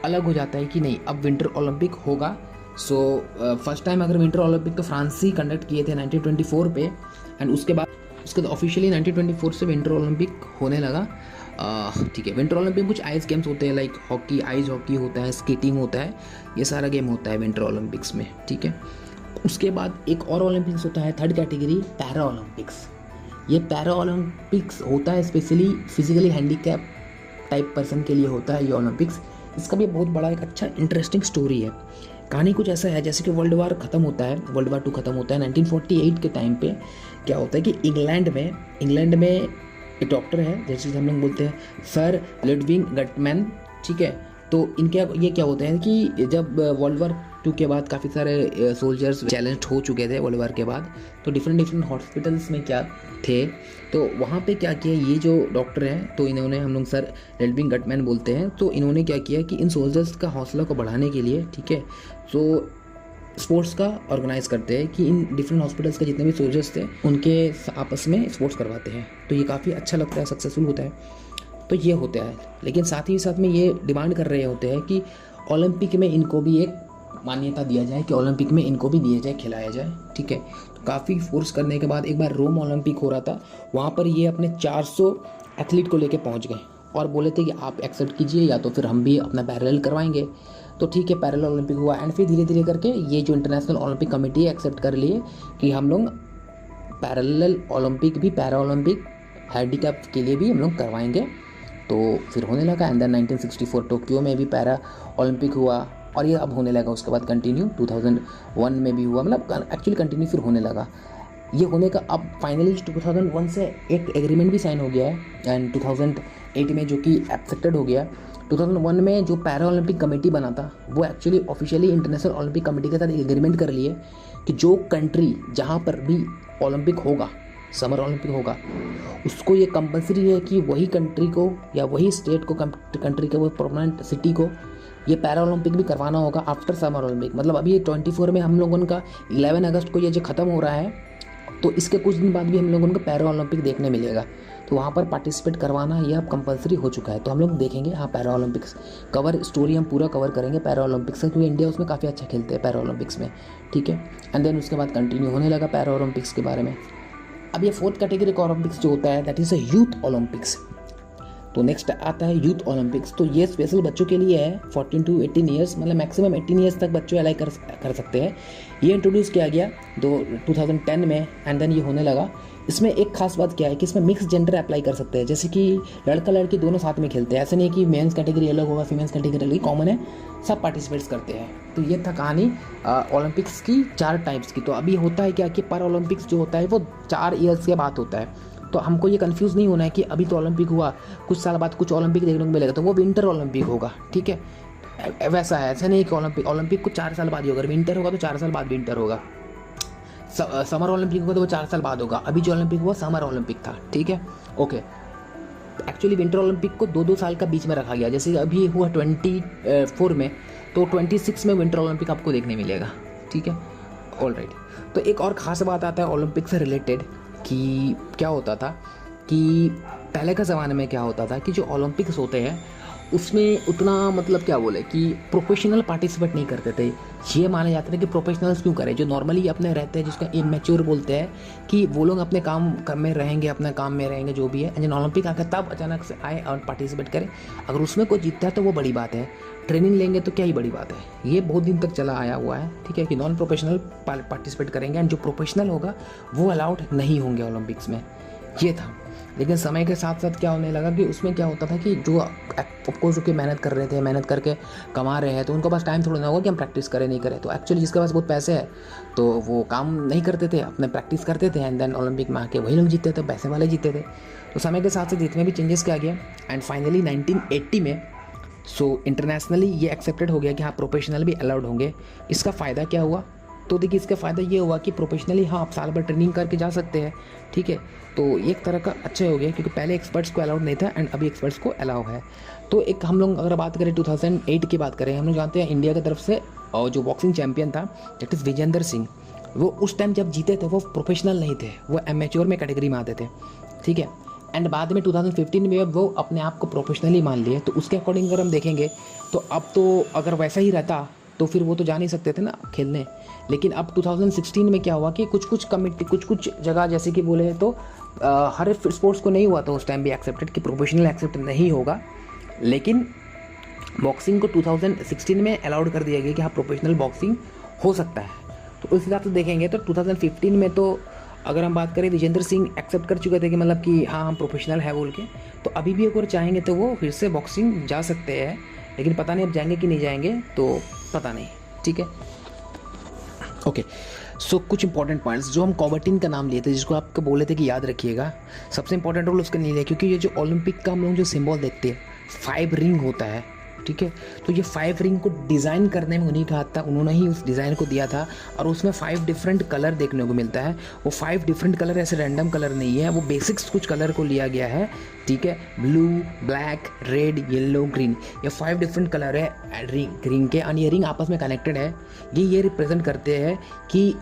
Speaker 2: अलग हो जाता है कि नहीं अब विंटर ओलंपिक होगा। सो फर्स्ट टाइम अगर विंटर ओलंपिक तो फ्रांस ही कंडक्ट किए थे 1924 पे। एंड उसके बाद उसके बाद ऑफिशियली 1924 से विंटर ओलंपिक होने लगा। ठीक है, विंटर ओलंपिक में कुछ आइस गेम्स होते हैं, लाइक हॉकी, आइस हॉकी होता है, स्केटिंग होता है, ये सारा गेम होता है विंटर ओलंपिक्स में। ठीक है, उसके बाद एक और ओलंपिक्स होता है, थर्ड कैटेगरी पैरा ओलंपिक्स। ये पैरा ओलंपिक्स होता है specially physically handicap type person के लिए होता है ये ओलंपिक्स। इसका भी बहुत बड़ा एक अच्छा इंटरेस्टिंग स्टोरी है। कहानी कुछ ऐसा है, जैसे कि वर्ल्ड वार ख़त्म होता है, वर्ल्ड वार 2 ख़त्म होता है 1948 के टाइम पे। क्या होता है कि इंग्लैंड में एक डॉक्टर है, जैसे हम लोग बोलते हैं सर लुडविग गटमैन। ठीक है, तो इनके ये क्या होता है कि जब वर्ल्ड वार 2 के बाद काफ़ी सारे सोल्जर्स चैलेंज हो चुके थे वर्ल्ड वार के बाद, तो डिफरेंट हॉस्पिटल्स में क्या थे, तो वहाँ पे क्या किया ये जो डॉक्टर हैं, तो इन्होंने, हम लोग सर लुडविग गटमैन बोलते हैं, तो इन्होंने क्या किया कि इन सोल्जर्स का हौसला को बढ़ाने के लिए, ठीक है, तो स्पोर्ट्स का ऑर्गेनाइज करते हैं कि इन डिफरेंट हॉस्पिटल्स के जितने भी सोल्जर्स थे उनके आपस में स्पोर्ट्स करवाते हैं। तो ये काफ़ी अच्छा लगता है, सक्सेसफुल होता है। तो ये होता है, लेकिन साथ ही साथ में ये डिमांड कर रहे होते हैं कि ओलंपिक में इनको भी एक मान्यता दिया जाए, कि ओलंपिक में इनको भी दिया जाए, खिलाया जाए। ठीक है, तो काफ़ी फोर्स करने के बाद एक बार रोम ओलंपिक हो रहा था, वहाँ पर ये अपने 400 एथलीट को लेके पहुँच गए और बोले थे कि आप एक्सेप्ट कीजिए या तो फिर हम भी अपना पैरेलल करवाएंगे। तो ठीक है, पैरेलल ओलंपिक हुआ एंड फिर धीरे धीरे करके ये जो इंटरनेशनल ओलंपिक कमेटी है एक्सेप्ट कर लिए कि हम लोग पैरेलल ओलंपिक भी, पैरा ओलंपिक हैंडीकैप के लिए भी हम लोग करवाएंगे। तो फिर होने लगा एंड देन 1964 टोक्यो में भी पैरा ओलंपिक हुआ और ये अब होने लगा। उसके बाद कंटिन्यू 2001 में भी हुआ, मतलब एक्चुअली कंटिन्यू फिर होने लगा। ये होने का अब फाइनली 2001 से एक एग्रीमेंट भी साइन हो गया है एंड 2008 में जो कि एक्सेप्टेड हो गया। 2001 में जो पैरा ओलंपिक कमेटी बना था वो actually officially international Olympic committee के साथ एक एग्रीमेंट कर लिए कि जो कंट्री जहाँ पर भी ओलंपिक होगा, समर ओलंपिक होगा, उसको ये कंपलसरी है कि वही कंट्री को या वही स्टेट को, कंट्री के वो परमानेंट सिटी को ये पैरा ओलंपिक भी करवाना होगा आफ्टर समर ओलंपिक। मतलब अभी ये 24 में हम लोगों का 11 अगस्त को ये जो ख़त्म हो रहा है, तो इसके कुछ दिन बाद भी हम लोगों को पैरा ओलंपिक देखने मिलेगा। तो वहाँ पर पार्टिसिपेट करवाना ये अब कंपलसरी हो चुका है। तो हम लोग देखेंगे, हाँ, पैरा ओलंपिक्स कवर स्टोरी हम पूरा कवर करेंगे पैरा ओलंपिक्स का, क्योंकि इंडिया उसमें काफ़ी अच्छा खेलते हैं पैरा ओलंपिक्स में। ठीक है, एंड देन उसके बाद कंटिन्यू होने लगा पैरा ओलंपिक्स के बारे में। अब ये 4th कैटेगरी का ओलंपिक्स जो होता है that is a youth Olympics. तो नेक्स्ट आता है यूथ ओलंपिक्स। तो ये स्पेशल बच्चों के लिए है, 14 to 18 ईयर्स, मतलब मैक्सिमम 18 ईयर्स तक बच्चे अलाइ कर सकते हैं। ये इंट्रोड्यूस किया गया 2010 में एंड देन ये होने लगा। इसमें एक खास बात क्या है कि इसमें मिक्स जेंडर अप्लाई कर सकते हैं, जैसे कि लड़का लड़की दोनों साथ में खेलते हैं। ऐसे नहीं कि मेंस कैटेगरी अलग होगा, फीमेल्स कैटेगरी अलग, कॉमन है, सब पार्टिसिपेट्स करते हैं। तो ये था कहानी ओलंपिक्स की 4 टाइप्स की। तो अभी होता है क्या कि पैरा ओलंपिक्स जो होता है वो 4 ईयर्स के बाद होता है। तो हमको ये कंफ्यूज नहीं होना है कि अभी तो ओलंपिक हुआ, कुछ साल बाद कुछ ओलंपिक देखने को मिलेगा, तो वो विंटर ओलंपिक होगा। ठीक है, वैसा है, ऐसा नहीं कि ओलंपिक को 4 साल बाद ही होगा। अगर विंटर होगा तो 4 साल बाद विंटर होगा, समर ओलंपिक होगा तो वो 4 साल बाद होगा। अभी जो ओलंपिक हुआ समर ओलंपिक था। ठीक है, ओके। एक्चुअली विंटर ओलंपिक को 2-2 साल का बीच में रखा गया, जैसे अभी हुआ 24 में, तो 26 में विंटर ओलंपिक आपको देखने मिलेगा। ठीक है, ऑलराइट। तो एक और ख़ास बात आता है ओलंपिक से रिलेटेड कि क्या होता था कि पहले का ज़माने में क्या होता था कि जो ओलंपिक्स होते हैं उसमें उतना, मतलब क्या बोले कि प्रोफेशनल पार्टिसिपेट नहीं करते थे। ये माना जाता था कि प्रोफेशनल्स क्यों करें, जो नॉर्मली अपने रहते हैं, जिसका इमेच्योर बोलते हैं, कि वो लोग अपने काम में रहेंगे, अपने काम में रहेंगे जो भी है, एंड ओलंपिक आकर तब अचानक से आए और पार्टिसिपेट करें। अगर उसमें कोई जीतता है तो वो बड़ी बात है, ट्रेनिंग लेंगे तो क्या ही बड़ी बात है। ये बहुत दिन तक चला आया हुआ है। ठीक है, कि नॉन प्रोफेशनल पार्टिसिपेट करेंगे एंड जो प्रोफेशनल होगा वो अलाउड नहीं होंगे ओलंपिक्स में। ये था, लेकिन समय के साथ साथ क्या होने लगा कि उसमें क्या होता था कि जो ऑफकोर्स जो कि मेहनत कर रहे थे, मेहनत करके कमा रहे हैं, तो उनके पास टाइम थोड़ा ना होगा कि हम प्रैक्टिस करें नहीं करें। तो एक्चुअली जिसके पास बहुत पैसे है तो वो काम नहीं करते थे, अपने प्रैक्टिस करते थे एंड देन ओलंपिक में आके वही लोग जीतते थे, पैसे वाले जीतते थे। तो समय के साथ साथ जितने भी चेंजेस किया गया एंड फाइनली 1980 में इंटरनेशनली ये एक्सेप्टेड हो गया कि हाँ, प्रोफेशनल भी अलाउड होंगे। इसका फ़ायदा क्या हुआ? तो देखिए, इसका फ़ायदा ये हुआ कि प्रोफेशनली हाँ आप साल भर ट्रेनिंग करके जा सकते हैं। ठीक है, तो एक तरह का अच्छा हो गया, क्योंकि पहले एक्सपर्ट्स को अलाउड नहीं था एंड अभी एक्सपर्ट्स को अलाउ है। तो एक हम लोग अगर बात करें 2008 की बात करें, हम लोग जानते हैं इंडिया की तरफ से और जो बॉक्सिंग चैम्पियन था दैट इज़ विजेंदर सिंह, वो उस टाइम जब जीते थे वो प्रोफेशनल नहीं थे, वो एमेच्योर में कैटेगरी में आते थे। ठीक है, एंड बाद में 2015 में वो अपने आप को प्रोफेशनली मान लिए। तो उसके अकॉर्डिंग अगर हम देखेंगे तो अब तो अगर वैसा ही रहता तो फिर वो तो जा नहीं सकते थे ना खेलने। लेकिन अब 2016 में क्या हुआ कि कुछ कमेटी, कुछ जगह जैसे कि बोले तो हर स्पोर्ट्स को नहीं हुआ था उस टाइम भी एक्सेप्टेड कि प्रोफेशनल एक्सेप्ट नहीं होगा, लेकिन बॉक्सिंग को 2016 में अलाउड कर दिया गया कि हाँ प्रोफेशनल बॉक्सिंग हो सकता है। तो उस हिसाब से देखेंगे तो 2015 में तो अगर हम बात करें विजेंद्र सिंह एक्सेप्ट कर चुके थे कि मतलब कि हाँ हम प्रोफेशनल है बोल के, तो अभी भी अगर चाहेंगे तो वो फिर से बॉक्सिंग जा सकते हैं, लेकिन पता नहीं अब जाएंगे कि नहीं जाएंगे, तो पता नहीं। ठीक है, ओके। सो कुछ इंपॉर्टेंट पॉइंट्स जो हम कॉबर्टिन का नाम लिए थे, जिसको आपको बोले थे कि याद रखिएगा, सबसे इंपॉर्टेंट रोल उसका नहीं लिया, क्योंकि ये जो ओलंपिक का हम लोग जो सिंबल देखते हैं 5 रिंग होता है, ठीक है। तो ये 5 रिंग को डिज़ाइन करने में उन्हीं का हाथ था, उन्होंने ही उस डिज़ाइन को दिया था, और उसमें 5 डिफरेंट कलर देखने को मिलता है। वो 5 डिफरेंट कलर ऐसे रैंडम कलर नहीं है, वो बेसिक्स कुछ कलर को लिया गया है, ठीक है। Blue, black, red, yellow, green, ये 5 डिफरेंट कलर है रिंग के, और ये रिंग आपस में कनेक्टेड है। ये रिप्रेजेंट करते हैं कि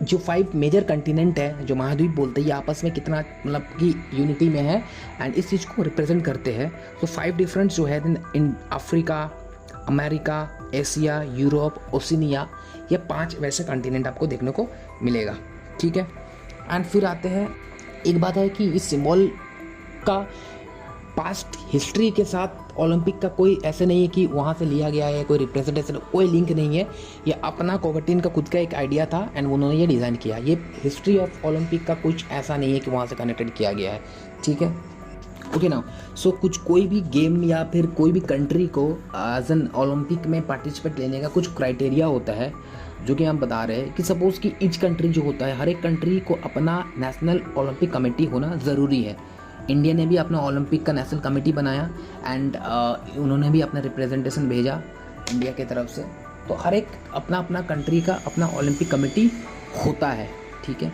Speaker 2: जो 5 मेजर कंटिनेंट है, जो महाद्वीप बोलते हैं, ये आपस में कितना मतलब कि यूनिटी में है, एंड इस चीज़ को रिप्रेजेंट करते हैं। तो 5 डिफरेंट जो है in Africa, America, Asia, Europe, Oceania, ये 5 वैसे कंटिनेंट आपको देखने को मिलेगा, ठीक है। एंड फिर आते हैं, एक बात है कि इस सिंबल का पास्ट हिस्ट्री के साथ ओलंपिक का कोई ऐसे नहीं है कि वहाँ से लिया गया है, कोई रिप्रेजेंटेशन, कोई लिंक नहीं है। ये अपना कॉबर्टिन का खुद का एक आइडिया था एंड उन्होंने ये डिज़ाइन किया। ये हिस्ट्री ऑफ ओलंपिक का कुछ ऐसा नहीं है कि वहाँ से कनेक्टेड किया गया है, ठीक है। ओके ना, सो कुछ कोई भी गेम या फिर कोई भी कंट्री को एज एन ओलंपिक में पार्टिसिपेट लेने का कुछ क्राइटेरिया होता है, जो कि हम बता रहे हैं कि सपोज़ कि ईच कंट्री जो होता है, हर एक कंट्री को अपना नेशनल ओलंपिक कमेटी होना ज़रूरी है। इंडिया ने भी अपना ओलंपिक का नेशनल कमेटी बनाया एंड उन्होंने भी अपना रिप्रेजेंटेशन भेजा इंडिया की तरफ से। तो हर एक अपना अपना कंट्री का अपना ओलंपिक कमेटी होता है, ठीक है।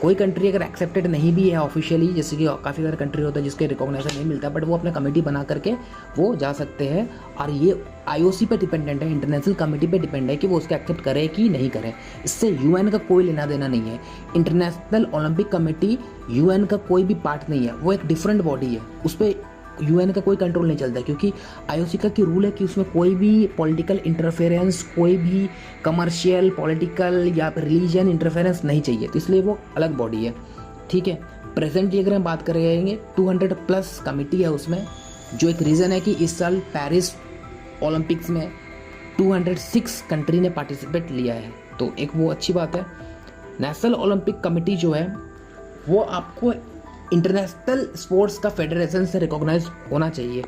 Speaker 2: कोई कंट्री अगर एक्सेप्टेड नहीं भी है ऑफिशियली, जैसे कि काफ़ी सारे कंट्री होता है जिसके रिकॉग्निशन नहीं मिलता, बट वो अपना कमेटी बना करके वो जा सकते हैं, और ये IOC पे डिपेंडेंट है, इंटरनेशनल कमेटी पे डिपेंड है कि वो उसको एक्सेप्ट करे कि नहीं करे। इससे UN का कोई लेना देना नहीं है। इंटरनेशनल ओलंपिक कमेटी UN का कोई भी पार्ट नहीं है, वो एक डिफरेंट बॉडी है, उस पर UN का कोई कंट्रोल नहीं चलता, क्योंकि IOC का की रूल है कि उसमें कोई भी पॉलिटिकल इंटरफेरेंस, कोई भी कमर्शियल, पॉलिटिकल या रिलीजन इंटरफेरेंस नहीं चाहिए, तो इसलिए वो अलग बॉडी है, ठीक है। प्रेजेंटली अगर हम बात करेंगे 200+ कमेटी है उसमें, जो एक रीज़न है कि इस साल पेरिस ओलंपिक्स में 206 कंट्री ने पार्टिसिपेट लिया है, तो एक वो अच्छी बात है। नेशनल ओलंपिक कमेटी जो है वो आपको इंटरनेशनल स्पोर्ट्स का फेडरेशन से रिकॉग्नाइज होना चाहिए।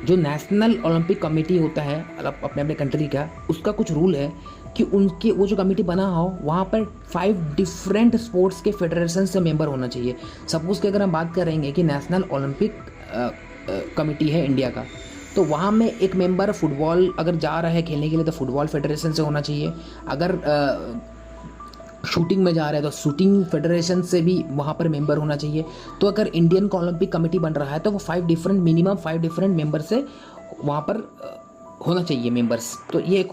Speaker 2: जो नेशनल ओलंपिक कमेटी होता है अपने अपने कंट्री का, उसका कुछ रूल है कि उनके वो जो कमेटी बना हो वहाँ पर 5 डिफरेंट स्पोर्ट्स के फेडरेशन से मेंबर होना चाहिए। सपोज कि अगर हम बात करेंगे कि नेशनल ओलंपिक कमेटी है इंडिया का, तो वहाँ में एक मेंबर फुटबॉल अगर जा रहा है खेलने के लिए तो फुटबॉल फेडरेशन से होना चाहिए, अगर शूटिंग में जा रहा है तो शूटिंग फेडरेशन से भी वहाँ पर मेंबर होना चाहिए। तो अगर इंडियन ओलंपिक कमेटी बन रहा है तो वो 5 मिनिमम 5 डिफरेंट मेंबर से वहाँ पर होना चाहिए मेंबर्स, तो ये एक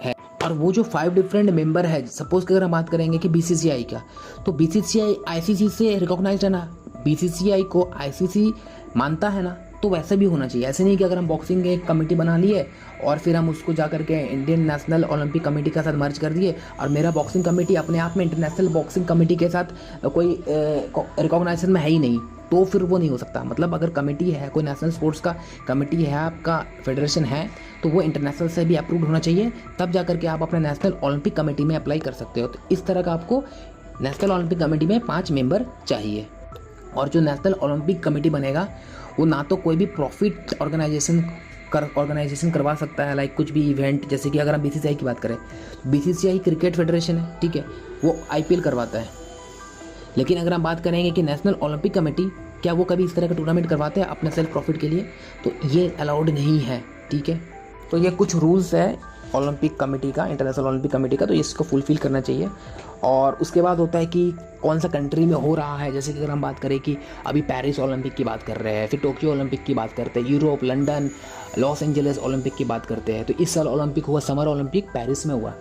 Speaker 2: है। और वो जो 5 डिफरेंट मेंबर है, सपोज कि अगर हम बात करेंगे कि BCCI का, तो BCCI ICC से रिकॉग्नाइज है ना, BCCI को ICC मानता है ना, तो वैसे भी होना चाहिए। ऐसे नहीं कि अगर हम बॉक्सिंग की एक कमेटी बना लिए और फिर हम उसको जा करके इंडियन नेशनल ओलंपिक कमेटी के साथ मर्ज कर दिए, और मेरा बॉक्सिंग कमेटी अपने आप में इंटरनेशनल बॉक्सिंग कमेटी के साथ कोई रिकॉग्नाइजेशन में है ही नहीं, तो फिर वो नहीं हो सकता। मतलब अगर कमेटी है, कोई नेशनल स्पोर्ट्स का कमेटी है, आपका फेडरेशन है, तो वो इंटरनेशनल से भी अप्रूव्ड होना चाहिए, तब जा करके आप अपने नेशनल ओलंपिक कमेटी में अप्लाई कर सकते हो। तो इस तरह का आपको नेशनल ओलंपिक कमेटी में 5 मेंबर चाहिए। और जो नेशनल ओलंपिक कमेटी बनेगा वो ना तो कोई भी प्रॉफिट ऑर्गेनाइजेशन करवा सकता है, लाइक कुछ भी इवेंट, जैसे कि अगर हम BCCI की बात करें, BCCI क्रिकेट फेडरेशन है, ठीक है, वो IPL करवाता है। लेकिन अगर हम बात करेंगे कि नेशनल ओलंपिक कमेटी, क्या वो कभी इस तरह का टूर्नामेंट करवाते हैं अपने सेल्फ प्रॉफिट के लिए, तो ये अलाउड नहीं है, ठीक है। तो ये कुछ रूल्स है ओलंपिक कमेटी का, इंटरनेशनल ओलंपिक कमेटी का, तो इसको फुलफिल करना चाहिए। और उसके बाद होता है कि कौन सा कंट्री में हो रहा है, जैसे कि अगर हम बात करें कि अभी पेरिस ओलंपिक की बात कर रहे हैं, फिर टोक्यो ओलंपिक की बात करते हैं, Europe, London, Los Angeles Olympic की बात करते हैं। तो इस साल ओलंपिक हुआ, समर ओलंपिक पेरिस में हुआ,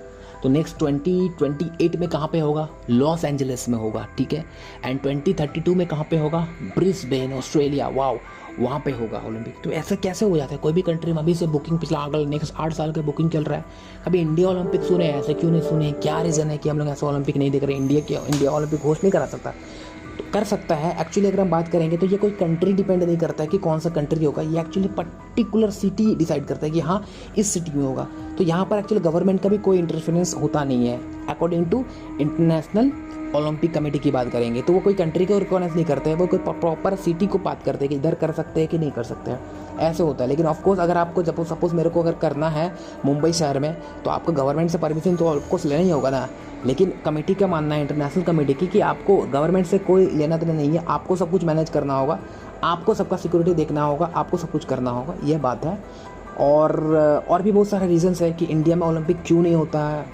Speaker 2: तो नेक्स्ट 2028 में कहाँ पे होगा, लॉस एंजलिस में होगा, ठीक है। एंड 2032 में कहाँ पे होगा, ब्रिस्बेन ऑस्ट्रेलिया, वाओ, वहाँ पे होगा ओलंपिक। तो ऐसा कैसे हो जाता है, कोई भी कंट्री में अभी से बुकिंग पिछला अगले नेक्स्ट 8 साल का बुकिंग चल रहा है। अभी इंडिया ओलंपिक सुने, ऐसे क्यों नहीं सुने, क्या रीज़न है कि हम लोग ऐसा ओलंपिक नहीं देख रहे, इंडिया ओलंपिक होस्ट नहीं करा सकता। तो कर सकता है। एक्चुअली अगर हम बात करेंगे तो ये कोई कंट्री डिपेंड नहीं करता है कि कौन सा कंट्री होगा, ये एक्चुअली पर्टिकुलर सिटी डिसाइड करता है कि हाँ इस सिटी में होगा। तो यहाँ पर एक्चुअली गवर्नमेंट का भी कोई इंटरफेरेंस होता नहीं है। According to International Olympic Committee की बात करेंगे तो वो कोई कंट्री को रिकॉग्नाइज नहीं करते हैं, वो कोई प्रॉपर सिटी को बात करते हैं कि इधर कर सकते हैं कि नहीं कर सकते हैं, ऐसे होता है। लेकिन ऑफकोर्स अगर आपको सपोज मेरे को अगर करना है मुंबई शहर में तो आपको गवर्नमेंट से परमिशन तो ऑफकोर्स लेना ही होगा ना। लेकिन कमेटी का मानना है, इंटरनेशनल कमेटी की, कि आपको गवर्नमेंट से कोई लेना देना नहीं है, आपको सब कुछ मैनेज करना होगा, आपको सबका सिक्योरिटी देखना होगा, आपको सब कुछ करना होगा, यह बात है। और भी बहुत सारे रीजंस है कि इंडिया में ओलंपिक क्यों नहीं होता है,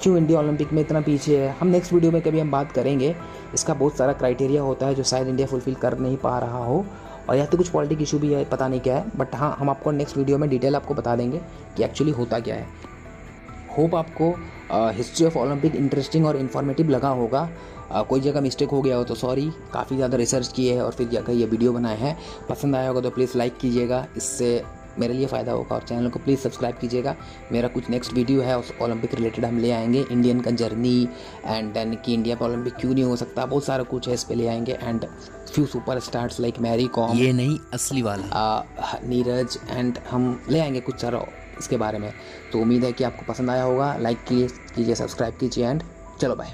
Speaker 2: क्यों इंडिया ओलंपिक में इतना पीछे है। हम नेक्स्ट वीडियो में कभी हम बात करेंगे, इसका बहुत सारा क्राइटेरिया होता है जो शायद इंडिया फुलफिल कर नहीं पा रहा हो, और या तो कुछ पॉलिटिक इशू भी है, पता नहीं क्या है। बट हाँ, हम आपको नेक्स्ट वीडियो में डिटेल आपको बता देंगे कि एक्चुअली होता क्या है। होप आपको हिस्ट्री ऑफ ओलंपिक इंटरेस्टिंग और इन्फॉर्मेटिव लगा होगा। कोई जगह मिस्टेक हो गया हो तो सॉरी, काफ़ी ज़्यादा रिसर्च किए हैं और फिर जाकर ये वीडियो बनाए हैं। पसंद आया होगा तो प्लीज़ लाइक कीजिएगा, इससे मेरे लिए फ़ायदा होगा, और चैनल को प्लीज़ सब्सक्राइब कीजिएगा। मेरा कुछ नेक्स्ट वीडियो है उस ओलंपिक रिलेटेड हम ले आएंगे, इंडियन का जर्नी एंड देन कि इंडिया पर ओलंपिक क्यों नहीं हो सकता, बहुत सारा कुछ है इस पे ले आएंगे। And few super stars like Mary Kom,
Speaker 3: ये नहीं असली वाला,
Speaker 2: नीरज, एंड हम ले आएंगे कुछ सारा इसके बारे में। तो उम्मीद है कि आपको पसंद आया होगा। लाइक कीजिए, सब्सक्राइब कीजिए, एंड चलो बाय।